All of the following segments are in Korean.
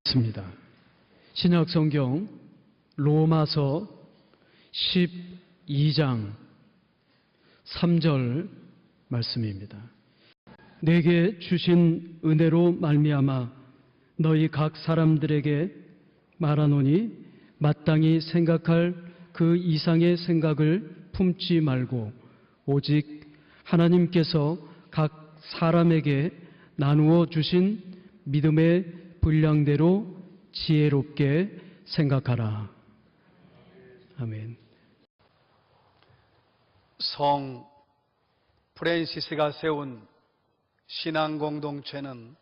습니다. 신약 성경 로마서 12장 3절 말씀입니다. 내게 주신 은혜로 말미암아 너희 각 사람들에게 말하노니 마땅히 생각할 그 이상의 생각을 품지 말고 오직 하나님께서 각 사람에게 나누어 주신 믿음의 분량대로 지혜롭게 생각하라. 아멘. 성 프랜시스가 세운 신앙 공동체는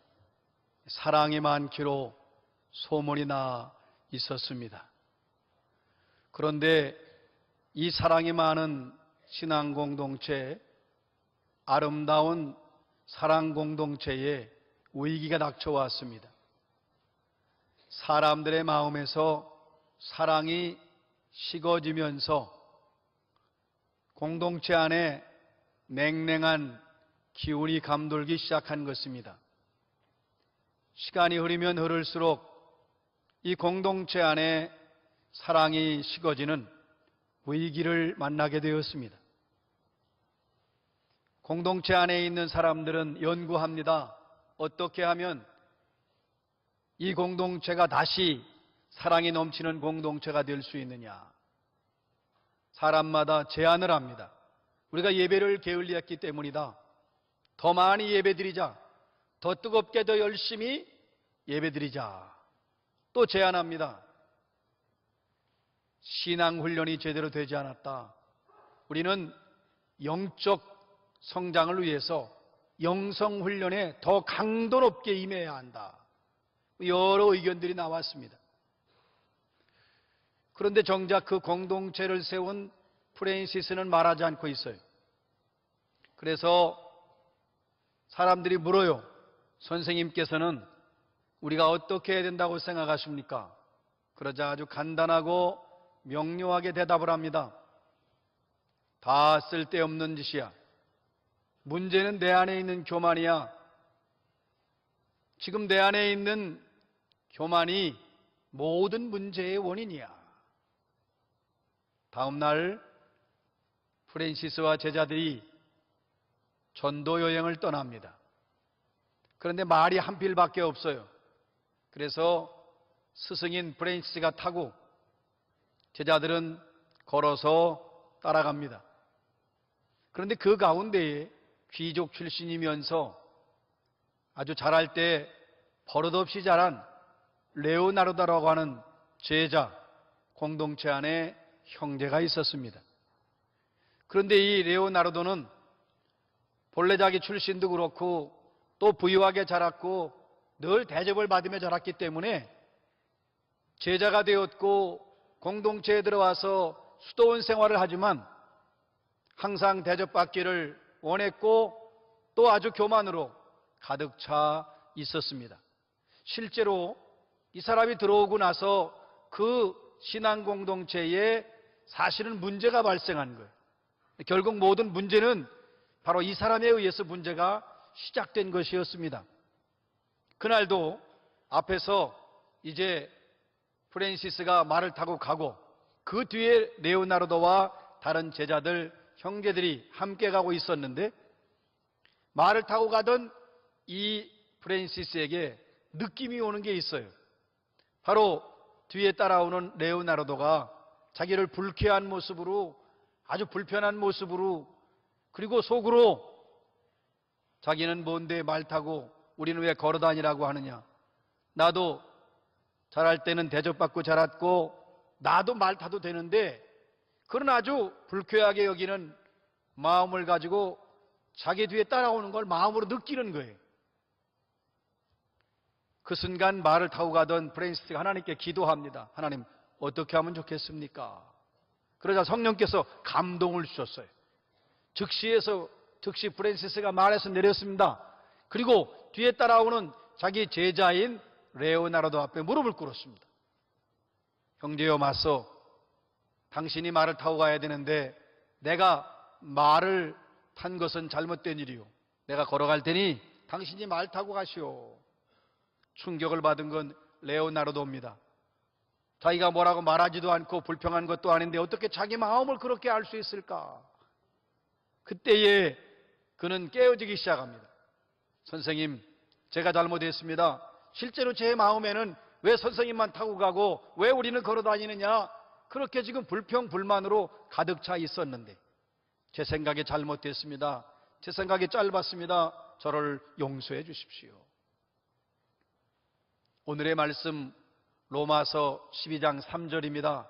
사랑이 많기로 소문이 나 있었습니다. 그런데 이 사랑이 많은 신앙 공동체, 아름다운 사랑 공동체에 위기가 닥쳐왔습니다. 사람들의 마음에서 사랑이 식어지면서 공동체 안에 냉랭한 기운이 감돌기 시작한 것입니다. 시간이 흐르면 흐를수록 이 공동체 안에 사랑이 식어지는 위기를 만나게 되었습니다. 공동체 안에 있는 사람들은 연구합니다. 어떻게 하면 이 공동체가 다시 사랑이 넘치는 공동체가 될 수 있느냐. 사람마다 제안을 합니다. 우리가 예배를 게을리했기 때문이다. 더 많이 예배드리자. 더 뜨겁게 더 열심히 예배드리자. 또 제안합니다. 신앙훈련이 제대로 되지 않았다. 우리는 영적 성장을 위해서 영성훈련에 더 강도 높게 임해야 한다. 여러 의견들이 나왔습니다. 그런데 정작 그 공동체를 세운 프랜시스는 말하지 않고 있어요. 그래서 사람들이 물어요. 선생님께서는 우리가 어떻게 해야 된다고 생각하십니까? 그러자 아주 간단하고 명료하게 대답을 합니다. 다 쓸데없는 짓이야. 문제는 내 안에 있는 교만이야. 지금 내 안에 있는 교만이 모든 문제의 원인이야. 다음 날 프랜시스와 제자들이 전도 여행을 떠납니다. 그런데 말이 한 필밖에 없어요. 그래서 스승인 프랜시스가 타고 제자들은 걸어서 따라갑니다. 그런데 그 가운데에 귀족 출신이면서 아주 잘할 때 버릇없이 자란 레오나르도라고 하는 제자 공동체 안에 형제가 있었습니다. 그런데 이 레오나르도는 본래 자기 출신도 그렇고 또 부유하게 자랐고 늘 대접을 받으며 자랐기 때문에 제자가 되었고 공동체에 들어와서 수도원 생활을 하지만 항상 대접받기를 원했고 또 아주 교만으로 가득 차 있었습니다. 실제로 이 사람이 들어오고 나서 그 신앙 공동체에 사실은 문제가 발생한 거예요. 결국 모든 문제는 바로 이 사람에 의해서 문제가 시작된 것이었습니다. 그날도 앞에서 이제 프랜시스가 말을 타고 가고 그 뒤에 레오나르도와 다른 제자들, 형제들이 함께 가고 있었는데 말을 타고 가던 이 프랜시스에게 느낌이 오는 게 있어요. 바로 뒤에 따라오는 레오나르도가 자기를 불쾌한 모습으로, 아주 불편한 모습으로, 그리고 속으로 자기는 뭔데 말 타고 우리는 왜 걸어 다니라고 하느냐. 나도 잘할 때는 대접받고 자랐고 나도 말 타도 되는데 그런 아주 불쾌하게 여기는 마음을 가지고 자기 뒤에 따라오는 걸 마음으로 느끼는 거예요. 그 순간 말을 타고 가던 프랜시스가 하나님께 기도합니다. 하나님, 어떻게 하면 좋겠습니까? 그러자 성령께서 감동을 주셨어요. 즉시 프랜시스가 말에서 내렸습니다. 그리고 뒤에 따라오는 자기 제자인 레오나르도 앞에 무릎을 꿇었습니다. 형제여 맞서, 당신이 말을 타고 가야 되는데 내가 말을 탄 것은 잘못된 일이요. 내가 걸어갈 테니 당신이 말 타고 가시오. 충격을 받은 건 레오나르도입니다. 자기가 뭐라고 말하지도 않고 불평한 것도 아닌데 어떻게 자기 마음을 그렇게 알 수 있을까? 그때에 그는 깨어지기 시작합니다. 선생님, 제가 잘못했습니다. 실제로 제 마음에는 왜 선생님만 타고 가고 왜 우리는 걸어 다니느냐? 그렇게 지금 불평, 불만으로 가득 차 있었는데 제 생각에 잘못됐습니다. 제 생각이 짧았습니다. 저를 용서해 주십시오. 오늘의 말씀 로마서 12장 3절입니다.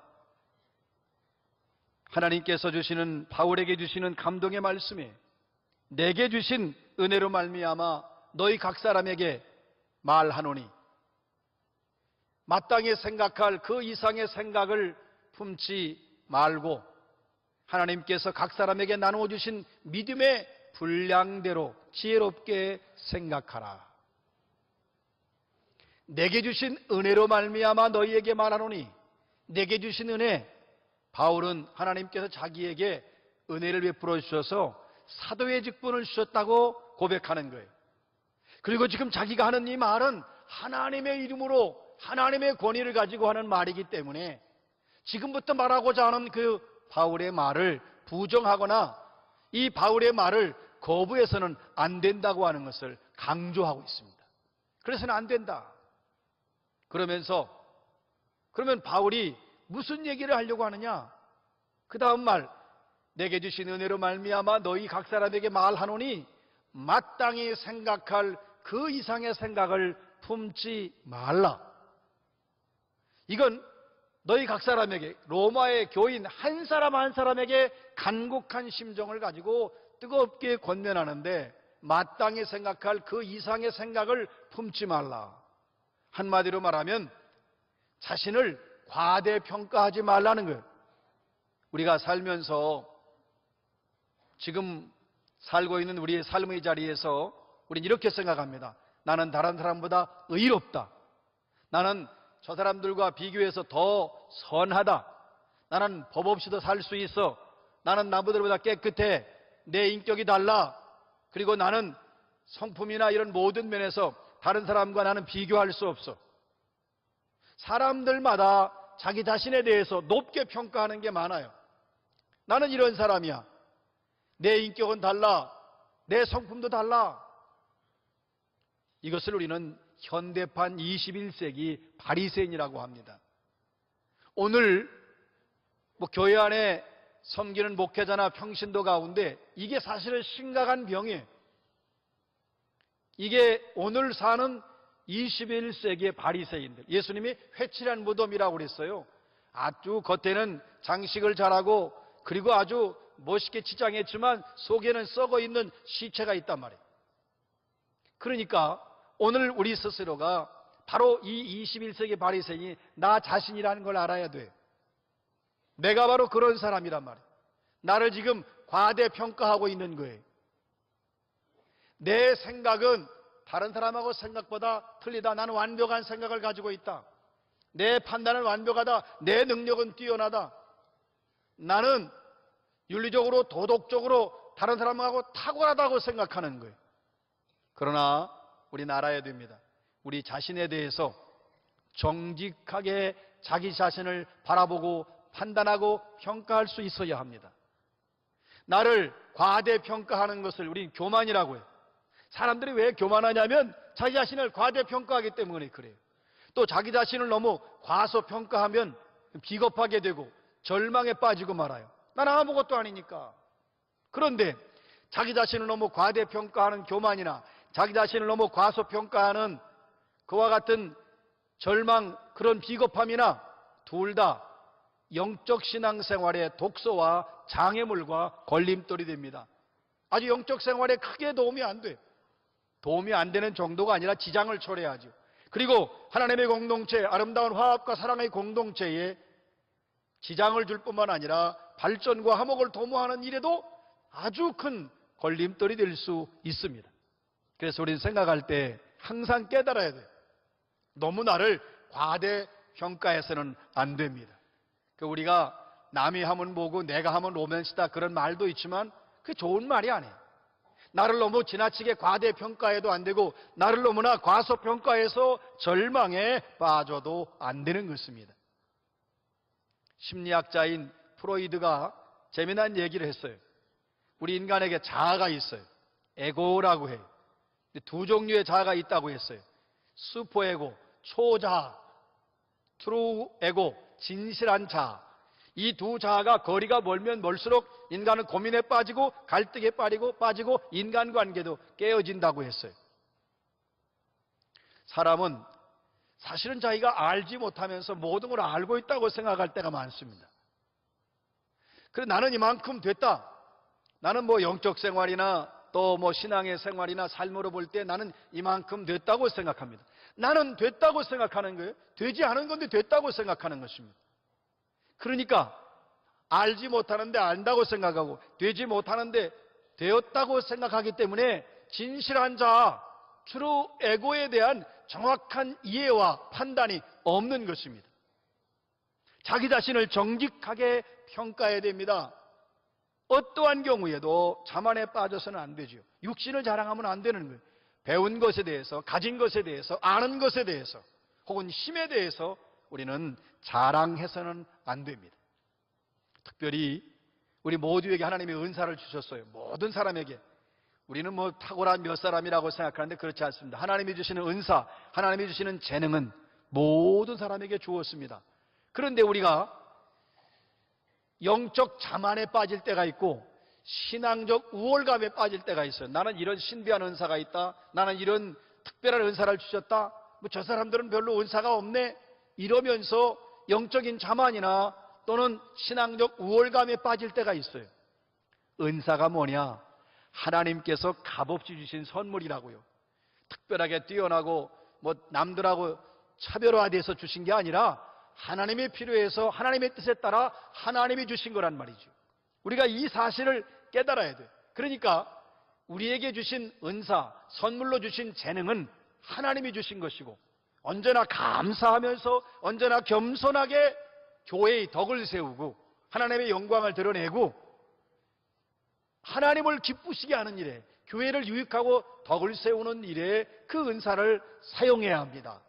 하나님께서 주시는, 바울에게 주시는 감동의 말씀에 내게 주신 은혜로 말미암아 너희 각 사람에게 말하노니 마땅히 생각할 그 이상의 생각을 품지 말고 하나님께서 각 사람에게 나누어 주신 믿음의 분량대로 지혜롭게 생각하라. 내게 주신 은혜로 말미암아 너희에게 말하노니, 내게 주신 은혜, 바울은 하나님께서 자기에게 은혜를 베풀어 주셔서 사도의 직분을 주셨다고 고백하는 거예요. 그리고 지금 자기가 하는 이 말은 하나님의 이름으로 하나님의 권위를 가지고 하는 말이기 때문에 지금부터 말하고자 하는 그 바울의 말을 부정하거나 이 바울의 말을 거부해서는 안 된다고 하는 것을 강조하고 있습니다. 그래서는 안 된다. 그러면 바울이 무슨 얘기를 하려고 하느냐? 그 다음 말, 내게 주신 은혜로 말미암아 너희 각 사람에게 말하노니 마땅히 생각할 그 이상의 생각을 품지 말라. 이건 너희 각 사람에게, 로마의 교인 한 사람 한 사람에게 간곡한 심정을 가지고 뜨겁게 권면하는데 마땅히 생각할 그 이상의 생각을 품지 말라. 한마디로 말하면 자신을 과대평가하지 말라는 거예요. 우리가 살면서 지금 살고 있는 우리의 삶의 자리에서 우리는 이렇게 생각합니다. 나는 다른 사람보다 의롭다. 나는 저 사람들과 비교해서 더 선하다. 나는 법 없이도 살 수 있어. 나는 남들보다 깨끗해. 내 인격이 달라. 그리고 나는 성품이나 이런 모든 면에서 다른 사람과 나는 비교할 수 없어. 사람들마다 자기 자신에 대해서 높게 평가하는 게 많아요. 나는 이런 사람이야. 내 인격은 달라. 내 성품도 달라. 이것을 우리는 현대판 21세기 바리새인이라고 합니다. 오늘 교회 안에 섬기는 목회자나 평신도 가운데 이게 사실은 심각한 병이에요. 이게 오늘 사는 21세기의 바리새인들. 예수님이 회칠한 무덤이라고 그랬어요. 아주 겉에는 장식을 잘하고 그리고 아주 멋있게 치장했지만 속에는 썩어 있는 시체가 있단 말이에요. 그러니까 오늘 우리 스스로가 바로 이 21세기 바리새인이 나 자신이라는 걸 알아야 돼요. 내가 바로 그런 사람이란 말이에요. 나를 지금 과대평가하고 있는 거예요. 내 생각은 다른 사람하고 생각보다 틀리다. 나는 완벽한 생각을 가지고 있다. 내 판단은 완벽하다. 내 능력은 뛰어나다. 나는 윤리적으로 도덕적으로 다른 사람하고 탁월하다고 생각하는 거예요. 그러나 우리는 알아야 됩니다. 우리 자신에 대해서 정직하게 자기 자신을 바라보고 판단하고 평가할 수 있어야 합니다. 나를 과대평가하는 것을 우리는 교만이라고 해요. 사람들이 왜 교만하냐면 자기 자신을 과대평가하기 때문에 그래요. 또 자기 자신을 너무 과소평가하면 비겁하게 되고 절망에 빠지고 말아요. 나는 아무것도 아니니까. 그런데 자기 자신을 너무 과대평가하는 교만이나 자기 자신을 너무 과소평가하는 그와 같은 절망, 그런 비겁함이나 둘 다 영적 신앙생활의 독소와 장애물과 걸림돌이 됩니다. 아주 영적 생활에 크게 도움이 안 돼요. 도움이 안 되는 정도가 아니라 지장을 초래하죠. 그리고 하나님의 공동체, 아름다운 화합과 사랑의 공동체에 지장을 줄 뿐만 아니라 발전과 화목을 도모하는 일에도 아주 큰 걸림돌이 될 수 있습니다. 그래서 우리는 생각할 때 항상 깨달아야 돼요. 너무 나를 과대평가해서는 안 됩니다. 우리가 남이 하면 뭐고 내가 하면 로맨스다 그런 말도 있지만 그게 좋은 말이 아니에요. 나를 너무 지나치게 과대평가해도 안 되고 나를 너무나 과소평가해서 절망에 빠져도 안 되는 것입니다. 심리학자인 프로이드가 재미난 얘기를 했어요. 우리 인간에게 자아가 있어요. 에고라고 해요. 두 종류의 자아가 있다고 했어요. 슈퍼에고, 초자아, 트루 에고, 진실한 자아. 이 두 자아가 거리가 멀면 멀수록 인간은 고민에 빠지고 갈등에 빠지고 인간관계도 깨어진다고 했어요. 사람은 사실은 자기가 알지 못하면서 모든 걸 알고 있다고 생각할 때가 많습니다. 그래 나는 이만큼 됐다. 나는 뭐 영적 생활이나 또 뭐 신앙의 생활이나 삶으로 볼 때 나는 이만큼 됐다고 생각합니다. 나는 됐다고 생각하는 거예요. 되지 않은 건데 됐다고 생각하는 것입니다. 그러니까 알지 못하는데 안다고 생각하고 되지 못하는데 되었다고 생각하기 때문에 진실한 자, 트루 에고에 대한 정확한 이해와 판단이 없는 것입니다. 자기 자신을 정직하게 평가해야 됩니다. 어떠한 경우에도 자만에 빠져서는 안 되죠. 육신을 자랑하면 안 되는 거예요. 배운 것에 대해서, 가진 것에 대해서, 아는 것에 대해서 혹은 힘에 대해서 우리는 자랑해서는 안 됩니다. 특별히 우리 모두에게 하나님의 은사를 주셨어요. 모든 사람에게. 우리는 뭐 탁월한 몇 사람이라고 생각하는데 그렇지 않습니다. 하나님이 주시는 은사, 하나님이 주시는 재능은 모든 사람에게 주었습니다. 그런데 우리가 영적 자만에 빠질 때가 있고 신앙적 우월감에 빠질 때가 있어요. 나는 이런 신비한 은사가 있다. 나는 이런 특별한 은사를 주셨다. 뭐 저 사람들은 별로 은사가 없네. 이러면서 영적인 자만이나 또는 신앙적 우월감에 빠질 때가 있어요. 은사가 뭐냐? 하나님께서 값없이 주신 선물이라고요. 특별하게 뛰어나고 뭐 남들하고 차별화돼서 주신 게 아니라 하나님의 필요해서 하나님의 뜻에 따라 하나님이 주신 거란 말이죠. 우리가 이 사실을 깨달아야 돼요. 그러니까 우리에게 주신 은사, 선물로 주신 재능은 하나님이 주신 것이고 언제나 감사하면서 언제나 겸손하게 교회의 덕을 세우고 하나님의 영광을 드러내고 하나님을 기쁘시게 하는 일에 교회를 유익하고 덕을 세우는 일에 그 은사를 사용해야 합니다.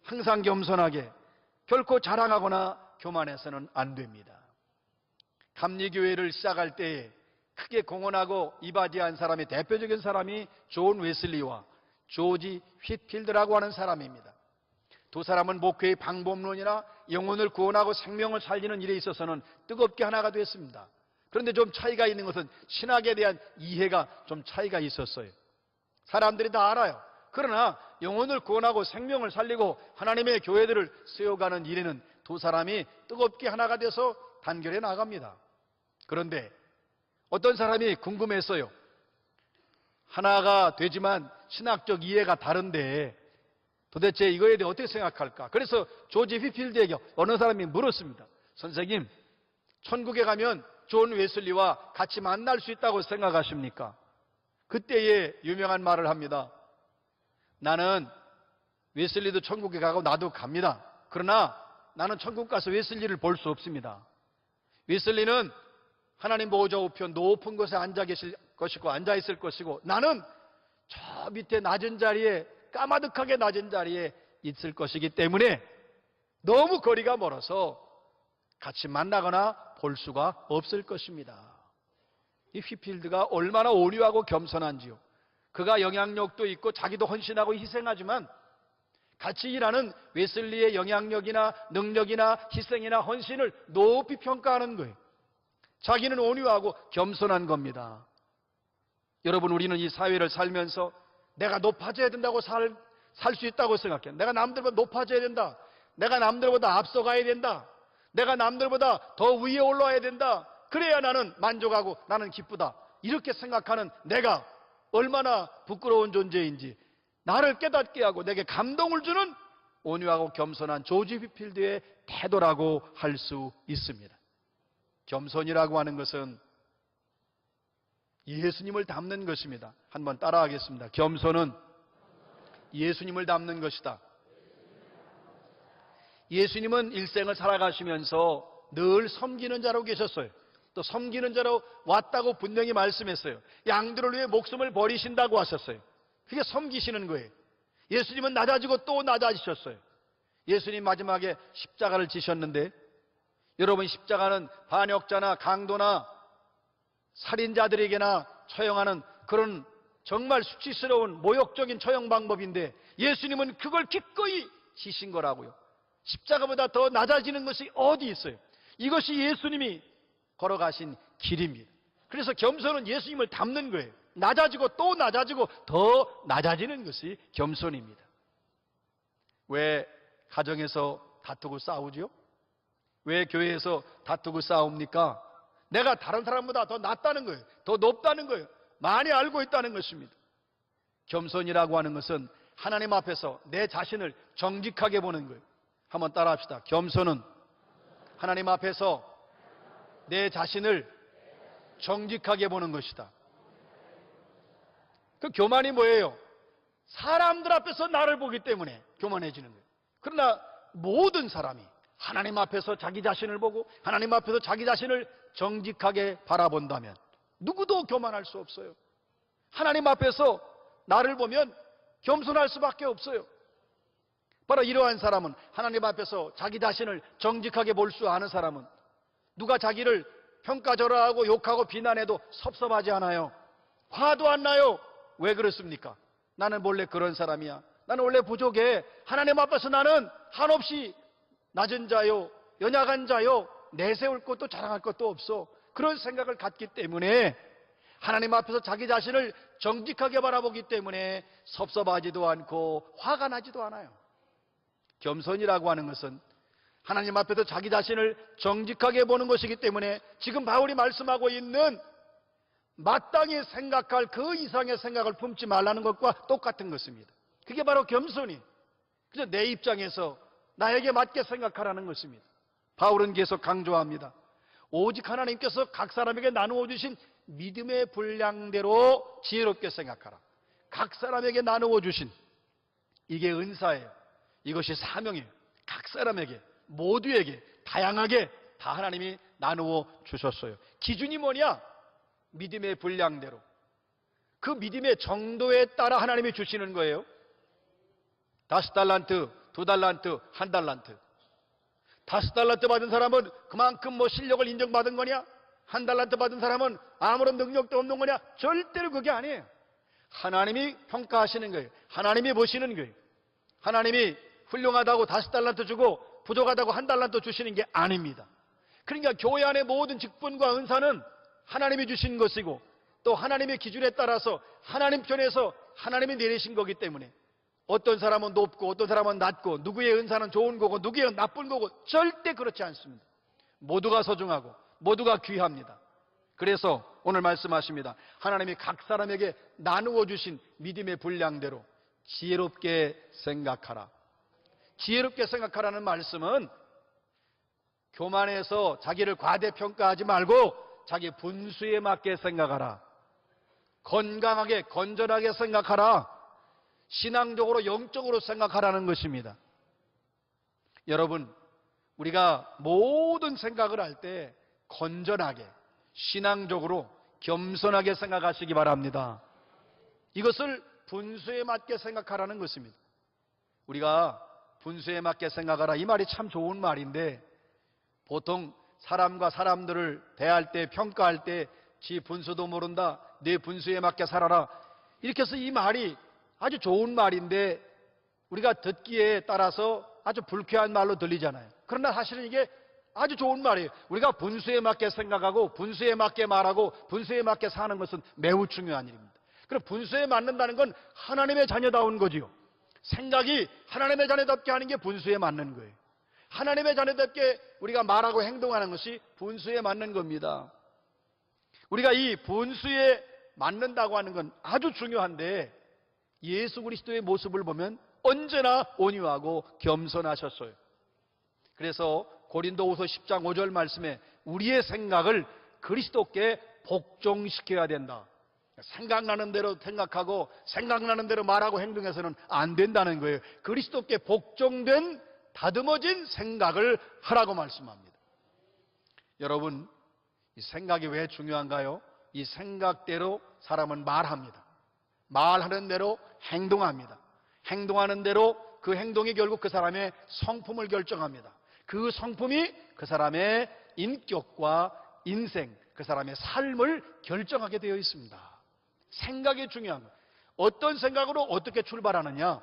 항상 겸손하게 결코 자랑하거나 교만해서는 안 됩니다. 감리교회를 시작할 때에 크게 공헌하고 이바지한 사람의 대표적인 사람이 존 웨슬리와 조지 휘필드라고 하는 사람입니다. 두 사람은 목회의 방법론이나 영혼을 구원하고 생명을 살리는 일에 있어서는 뜨겁게 하나가 됐습니다. 그런데 좀 차이가 있는 것은 신학에 대한 이해가 좀 차이가 있었어요. 사람들이 다 알아요. 그러나 영혼을 구원하고 생명을 살리고 하나님의 교회들을 세워가는 일에는 두 사람이 뜨겁게 하나가 돼서 단결해 나갑니다. 그런데 어떤 사람이 궁금했어요. 하나가 되지만 신학적 이해가 다른데 도대체 이거에 대해 어떻게 생각할까? 그래서 조지 휘필드에게 어느 사람이 물었습니다. 선생님, 천국에 가면 존 웨슬리와 같이 만날 수 있다고 생각하십니까? 그때에 유명한 말을 합니다. 나는 웨슬리도 천국에 가고 나도 갑니다. 그러나 나는 천국 가서 웨슬리를 볼 수 없습니다. 웨슬리는 하나님 보호자 우편 높은 곳에 앉아 계실 것이고 앉아 있을 것이고 나는 저 밑에 낮은 자리에 까마득하게 낮은 자리에 있을 것이기 때문에 너무 거리가 멀어서 같이 만나거나 볼 수가 없을 것입니다. 이 휘필드가 얼마나 온유하고 겸손한지요. 그가 영향력도 있고 자기도 헌신하고 희생하지만 같이 일하는 웨슬리의 영향력이나 능력이나 희생이나 헌신을 높이 평가하는 거예요. 자기는 온유하고 겸손한 겁니다. 여러분, 우리는 이 사회를 살면서 내가 높아져야 된다고 살 수 있다고 생각해요. 내가 남들보다 높아져야 된다. 내가 남들보다 앞서가야 된다. 내가 남들보다 더 위에 올라와야 된다. 그래야 나는 만족하고 나는 기쁘다. 이렇게 생각하는 내가 얼마나 부끄러운 존재인지 나를 깨닫게 하고 내게 감동을 주는 온유하고 겸손한 조지 휘필드의 태도라고 할 수 있습니다. 겸손이라고 하는 것은 예수님을 닮는 것입니다. 한번 따라하겠습니다. 겸손은 예수님을 닮는 것이다. 예수님은 일생을 살아가시면서 늘 섬기는 자로 계셨어요. 또 섬기는 자로 왔다고 분명히 말씀했어요. 양들을 위해 목숨을 버리신다고 하셨어요. 그게 섬기시는 거예요. 예수님은 낮아지고 또 낮아지셨어요. 예수님 마지막에 십자가를 지셨는데, 여러분, 십자가는 반역자나 강도나 살인자들에게나 처형하는 그런 정말 수치스러운 모욕적인 처형 방법인데, 예수님은 그걸 기꺼이 지신 거라고요. 십자가보다 더 낮아지는 것이 어디 있어요? 이것이 예수님이 걸어가신 길입니다. 그래서 겸손은 예수님을 닮는 거예요. 낮아지고 또 낮아지고 더 낮아지는 것이 겸손입니다. 왜 가정에서 다투고 싸우죠? 왜 교회에서 다투고 싸웁니까? 내가 다른 사람보다 더 낫다는 거예요. 더 높다는 거예요. 많이 알고 있다는 것입니다. 겸손이라고 하는 것은 하나님 앞에서 내 자신을 정직하게 보는 거예요. 한번 따라합시다. 겸손은 하나님 앞에서 내 자신을 정직하게 보는 것이다. 그 교만이 뭐예요? 사람들 앞에서 나를 보기 때문에 교만해지는 거예요. 그러나 모든 사람이 하나님 앞에서 자기 자신을 보고 하나님 앞에서 자기 자신을 정직하게 바라본다면 누구도 교만할 수 없어요. 하나님 앞에서 나를 보면 겸손할 수밖에 없어요. 바로 이러한 사람은, 하나님 앞에서 자기 자신을 정직하게 볼 수 아는 사람은 누가 자기를 평가절하하고 욕하고 비난해도 섭섭하지 않아요. 화도 안 나요. 왜 그렇습니까? 나는 원래 그런 사람이야. 나는 원래 부족해. 하나님 앞에서 나는 한없이 낮은 자요, 연약한 자요, 내세울 것도 자랑할 것도 없어. 그런 생각을 갖기 때문에 하나님 앞에서 자기 자신을 정직하게 바라보기 때문에 섭섭하지도 않고 화가 나지도 않아요. 겸손이라고 하는 것은 하나님 앞에서 자기 자신을 정직하게 보는 것이기 때문에 지금 바울이 말씀하고 있는 마땅히 생각할 그 이상의 생각을 품지 말라는 것과 똑같은 것입니다. 그게 바로 겸손이. 그래서 내 입장에서 나에게 맞게 생각하라는 것입니다. 바울은 계속 강조합니다. 오직 하나님께서 각 사람에게 나누어 주신 믿음의 분량대로 지혜롭게 생각하라. 각 사람에게 나누어 주신, 이게 은사예요. 이것이 사명이에요. 각 사람에게, 모두에게, 다양하게 다 하나님이 나누어 주셨어요. 기준이 뭐냐? 믿음의 분량대로, 그 믿음의 정도에 따라 하나님이 주시는 거예요. 5달란트, 2달란트, 1달란트. 5달란트 받은 사람은 그만큼 뭐 실력을 인정받은 거냐? 1달란트 받은 사람은 아무런 능력도 없는 거냐? 절대로 그게 아니에요. 하나님이 평가하시는 거예요. 하나님이 보시는 거예요. 하나님이 훌륭하다고 5달란트 주고 부족하다고 1달란트 주시는 게 아닙니다. 그러니까 교회 안의 모든 직분과 은사는 하나님이 주신 것이고, 또 하나님의 기준에 따라서 하나님 편에서 하나님이 내리신 거기 때문에 어떤 사람은 높고 어떤 사람은 낮고, 누구의 은사는 좋은 거고 누구의 나쁜 거고, 절대 그렇지 않습니다. 모두가 소중하고 모두가 귀합니다. 그래서 오늘 말씀하십니다. 하나님이 각 사람에게 나누어 주신 믿음의 분량대로 지혜롭게 생각하라. 지혜롭게 생각하라는 말씀은 교만해서 자기를 과대평가하지 말고 자기 분수에 맞게 생각하라. 건강하게, 건전하게 생각하라. 신앙적으로, 영적으로 생각하라는 것입니다. 여러분, 우리가 모든 생각을 할 때 건전하게, 신앙적으로, 겸손하게 생각하시기 바랍니다. 이것을 분수에 맞게 생각하라는 것입니다. 우리가 분수에 맞게 생각하라, 이 말이 참 좋은 말인데, 보통 사람과 사람들을 대할 때, 평가할 때 지 분수도 모른다, 내 분수에 맞게 살아라, 이렇게 해서 이 말이 아주 좋은 말인데 우리가 듣기에 따라서 아주 불쾌한 말로 들리잖아요. 그러나 사실은 이게 아주 좋은 말이에요. 우리가 분수에 맞게 생각하고 분수에 맞게 말하고 분수에 맞게 사는 것은 매우 중요한 일입니다. 그럼 분수에 맞는다는 건 하나님의 자녀다운 거지요. 생각이 하나님의 자녀답게 하는 게 분수에 맞는 거예요. 하나님의 자녀답게 우리가 말하고 행동하는 것이 분수에 맞는 겁니다. 우리가 이 분수에 맞는다고 하는 건 아주 중요한데, 예수 그리스도의 모습을 보면 언제나 온유하고 겸손하셨어요. 그래서 고린도후서 10장 5절 말씀에 우리의 생각을 그리스도께 복종시켜야 된다. 생각나는 대로 생각하고 생각나는 대로 말하고 행동해서는 안 된다는 거예요. 그리스도께 복종된 다듬어진 생각을 하라고 말씀합니다. 여러분, 이 생각이 왜 중요한가요? 이 생각대로 사람은 말합니다. 말하는 대로 행동합니다. 행동하는 대로 그 행동이 결국 그 사람의 성품을 결정합니다. 그 성품이 그 사람의 인격과 인생, 그 사람의 삶을 결정하게 되어 있습니다. 생각이 중요한 거예요. 어떤 생각으로 어떻게 출발하느냐?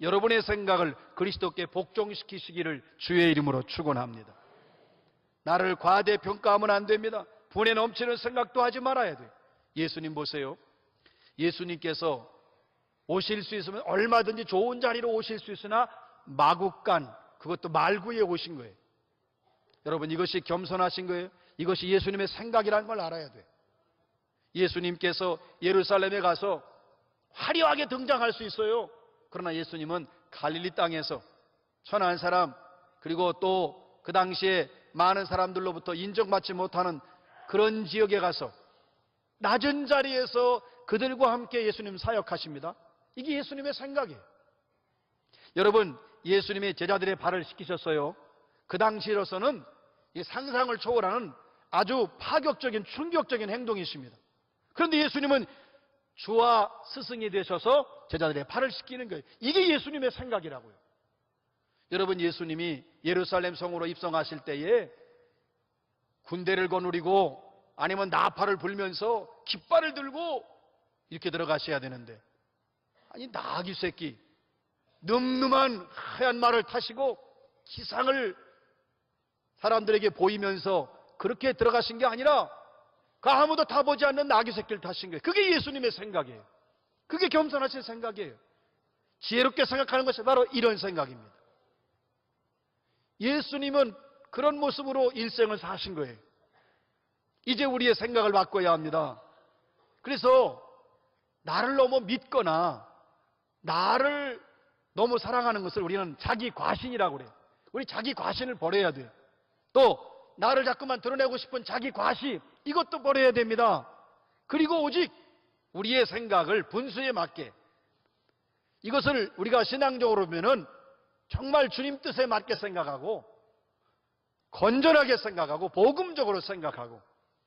여러분의 생각을 그리스도께 복종시키시기를 주의 이름으로 축원합니다. 나를 과대평가하면 안 됩니다. 분에 넘치는 생각도 하지 말아야 돼요. 예수님 보세요. 예수님께서 오실 수 있으면 얼마든지 좋은 자리로 오실 수 있으나 마국간, 그것도 말구에 오신 거예요. 여러분, 이것이 겸손하신 거예요. 이것이 예수님의 생각이라는 걸 알아야 돼요. 예수님께서 예루살렘에 가서 화려하게 등장할 수 있어요. 그러나 예수님은 갈릴리 땅에서 천한 사람, 그리고 또 그 당시에 많은 사람들로부터 인정받지 못하는 그런 지역에 가서 낮은 자리에서 그들과 함께 예수님 사역하십니다. 이게 예수님의 생각이에요. 여러분, 예수님이 제자들의 발을 씻기셨어요. 그 당시로서는 이 상상을 초월하는 아주 파격적인 충격적인 행동이십니다. 그런데 예수님은 주와 스승이 되셔서 제자들의 발을 씻기는 거예요. 이게 예수님의 생각이라고요. 여러분, 예수님이 예루살렘 성으로 입성하실 때에 군대를 거느리고 아니면 나팔을 불면서 깃발을 들고 이렇게 들어가셔야 되는데, 아니 나귀 새끼 늠름한 하얀 말을 타시고 기상을 사람들에게 보이면서 그렇게 들어가신 게 아니라 그 아무도 타보지 않는 나귀 새끼를 타신 거예요. 그게 예수님의 생각이에요. 그게 겸손하신 생각이에요. 지혜롭게 생각하는 것이 바로 이런 생각입니다. 예수님은 그런 모습으로 일생을 사신 거예요. 이제 우리의 생각을 바꿔야 합니다. 그래서 나를 너무 믿거나 나를 너무 사랑하는 것을 우리는 자기 과신이라고 그래요. 우리 자기 과신을 버려야 돼요. 또 나를 자꾸만 드러내고 싶은 자기 과시, 이것도 버려야 됩니다. 그리고 오직 우리의 생각을 분수에 맞게, 이것을 우리가 신앙적으로 보면은 정말 주님 뜻에 맞게 생각하고 건전하게 생각하고 복음적으로 생각하고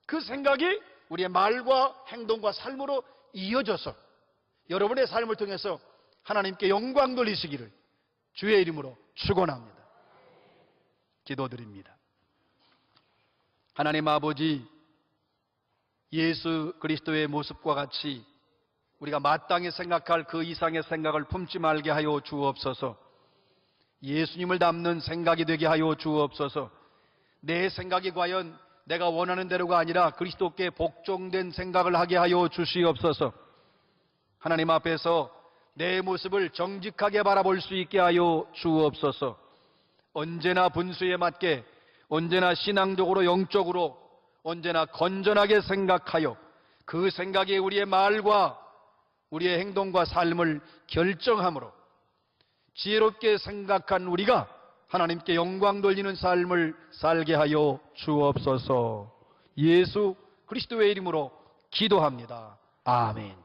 그 생각이 우리의 말과 행동과 삶으로 이어져서 여러분의 삶을 통해서 하나님께 영광 돌리시기를 주의 이름으로 축원합니다. 기도드립니다. 하나님 아버지, 예수 그리스도의 모습과 같이 우리가 마땅히 생각할 그 이상의 생각을 품지 말게 하여 주옵소서. 예수님을 닮는 생각이 되게 하여 주옵소서. 내 생각이 과연 내가 원하는 대로가 아니라 그리스도께 복종된 생각을 하게 하여 주시옵소서. 하나님 앞에서 내 모습을 정직하게 바라볼 수 있게 하여 주옵소서. 언제나 분수에 맞게, 언제나 신앙적으로 영적으로 언제나 건전하게 생각하여 그 생각이 우리의 말과 우리의 행동과 삶을 결정함으로 지혜롭게 생각한 우리가 하나님께 영광 돌리는 삶을 살게 하여 주옵소서. 예수 그리스도의 이름으로 기도합니다. 아멘.